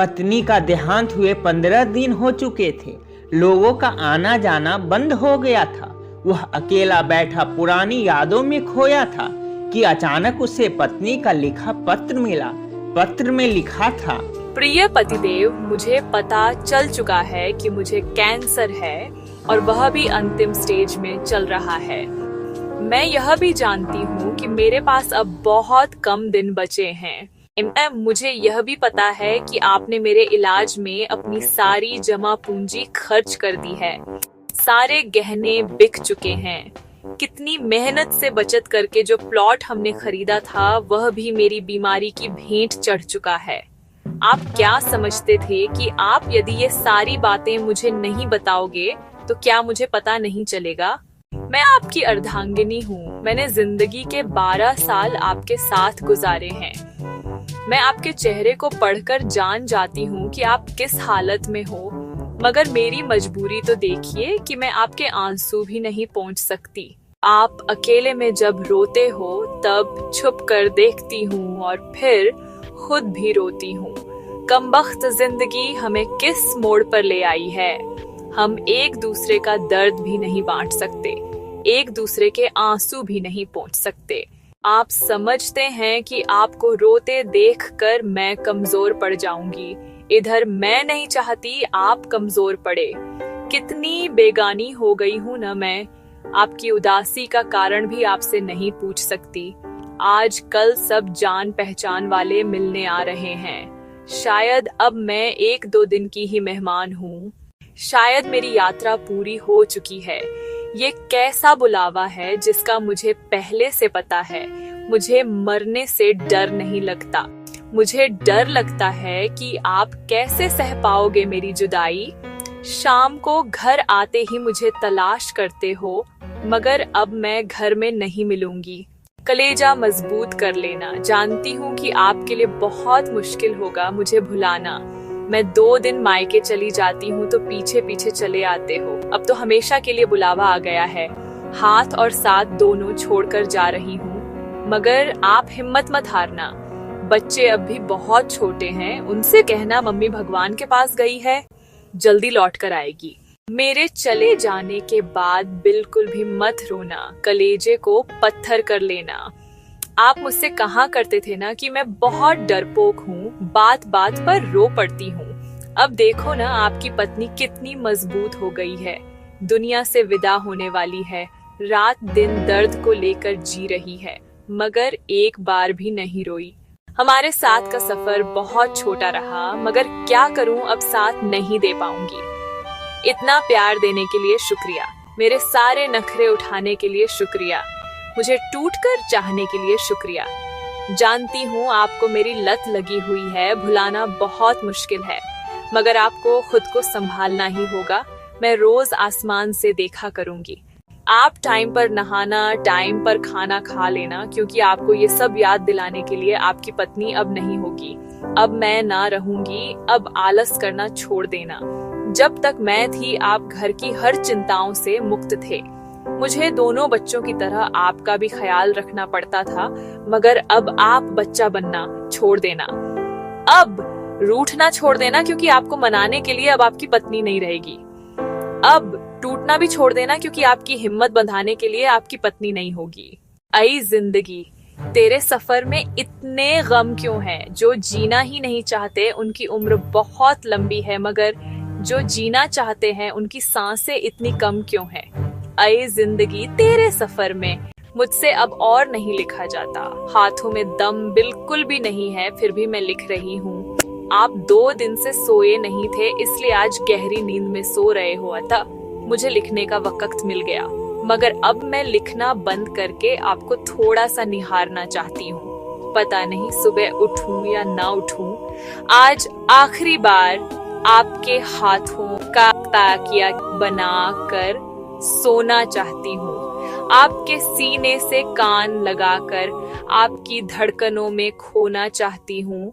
पत्नी का देहांत हुए 15 दिन हो चुके थे। लोगों का आना जाना बंद हो गया था। वह अकेला बैठा पुरानी यादों में खोया था कि अचानक उसे पत्नी का लिखा पत्र मिला। पत्र में लिखा था, प्रिय पतिदेव, मुझे पता चल चुका है कि मुझे कैंसर है और वह भी अंतिम स्टेज में चल रहा है। मैं यह भी जानती हूँ कि मेरे पास अब बहुत कम दिन बचे हैं। मुझे यह भी पता है कि आपने मेरे इलाज में अपनी सारी जमा पूंजी खर्च कर दी है। सारे गहने बिक चुके हैं। कितनी मेहनत से बचत करके जो प्लॉट हमने खरीदा था वह भी मेरी बीमारी की भेंट चढ़ चुका है। आप क्या समझते थे कि आप यदि ये सारी बातें मुझे नहीं बताओगे तो क्या मुझे पता नहीं चलेगा? मैं आपकी अर्धांगिनी हूँ। मैंने जिंदगी के 12 साल आपके साथ गुजारे हैं। मैं आपके चेहरे को पढ़कर जान जाती हूँ कि आप किस हालत में हो, मगर मेरी मजबूरी तो देखिए कि मैं आपके आंसू भी नहीं पोंछ सकती। आप अकेले में जब रोते हो तब छुप कर देखती हूँ और फिर खुद भी रोती हूँ। कमबख्त जिंदगी हमें किस मोड़ पर ले आई है। हम एक दूसरे का दर्द भी नहीं बांट सकते, एक दूसरे के आंसू भी नहीं पोंछ सकते। आप समझते हैं कि आपको रोते देखकर मैं कमजोर पड़ जाऊंगी। इधर मैं नहीं चाहती आप कमजोर पड़े। कितनी बेगानी हो गई हूँ ना मैं। आपकी उदासी का कारण भी आपसे नहीं पूछ सकती। आज कल सब जान पहचान वाले मिलने आ रहे हैं। शायद अब मैं 1-2 दिन की ही मेहमान हूँ। शायद मेरी यात्रा पूरी हो चुकी है। ये कैसा बुलावा है जिसका मुझे पहले से पता है। मुझे मरने से डर नहीं लगता। मुझे डर लगता है कि आप कैसे सह पाओगे मेरी जुदाई। शाम को घर आते ही मुझे तलाश करते हो, मगर अब मैं घर में नहीं मिलूंगी। कलेजा मजबूत कर लेना। जानती हूँ कि आपके लिए बहुत मुश्किल होगा मुझे भुलाना। मैं 2 दिन मायके चली जाती हूँ तो पीछे पीछे चले आते हो। अब तो हमेशा के लिए बुलावा आ गया है। हाथ और साथ दोनों छोड़कर जा रही हूँ, मगर आप हिम्मत मत हारना। बच्चे अब भी बहुत छोटे हैं। उनसे कहना मम्मी भगवान के पास गई है, जल्दी लौट कर आएगी। मेरे चले जाने के बाद बिल्कुल भी मत रोना। कलेजे को पत्थर कर लेना। आप मुझसे कहा करते थे ना कि मैं बहुत डरपोक हूँ, बात बात पर रो पड़ती हूँ। अब देखो ना आपकी पत्नी कितनी मजबूत हो गई है। दुनिया से विदा होने वाली है। रात दिन दर्द को लेकर जी रही है, मगर एक बार भी नहीं रोई। हमारे साथ का सफर बहुत छोटा रहा, मगर क्या करूँ अब साथ नहीं दे पाऊंगी। इतना प्यार देने के लिए शुक्रिया। मेरे सारे नखरे उठाने के लिए शुक्रिया। मुझे टूटकर चाहने के लिए शुक्रिया। जानती हूँ आपको मेरी लत लगी हुई है। भुलाना बहुत मुश्किल है, मगर आपको खुद को संभालना ही होगा। मैं रोज आसमान से देखा करूंगी। आप टाइम पर नहाना, टाइम पर खाना खा लेना, क्योंकि आपको ये सब याद दिलाने के लिए आपकी पत्नी अब नहीं होगी। अब मैं ना रहूंगी। अब आलस करना छोड़ देना। जब तक मैं थी आप घर की हर चिंताओं से मुक्त थे। मुझे दोनों बच्चों की तरह आपका भी ख्याल रखना पड़ता था, मगर अब आप बच्चा बनना छोड़ देना। अब रूठना छोड़ देना, क्योंकि आपको मनाने के लिए अब आपकी पत्नी नहीं रहेगी। अब टूटना भी छोड़ देना, क्योंकि आपकी हिम्मत बंधाने के लिए आपकी पत्नी नहीं होगी। आई जिंदगी, तेरे सफर में इतने गम क्यों हैं? जो जीना ही नहीं चाहते उनकी उम्र बहुत लंबी है, मगर जो जीना चाहते हैं उनकी सांसें इतनी कम क्यों हैं? आई जिंदगी, तेरे सफर में मुझसे अब और नहीं लिखा जाता। हाथों में दम बिल्कुल भी नहीं है, फिर भी मैं लिख रही हूँ। आप 2 दिन से सोए नहीं थे, इसलिए आज गहरी नींद में सो रहे हो। अतः मुझे लिखने का वक्त मिल गया, मगर अब मैं लिखना बंद करके आपको थोड़ा सा निहारना चाहती हूँ। पता नहीं सुबह उठूं या ना उठूं। आज आखिरी बार आपके हाथों का ताकिया बनाकर सोना चाहती हूँ। आपके सीने से कान लगाकर आपकी धड़कनों में खोना चाहती हूँ।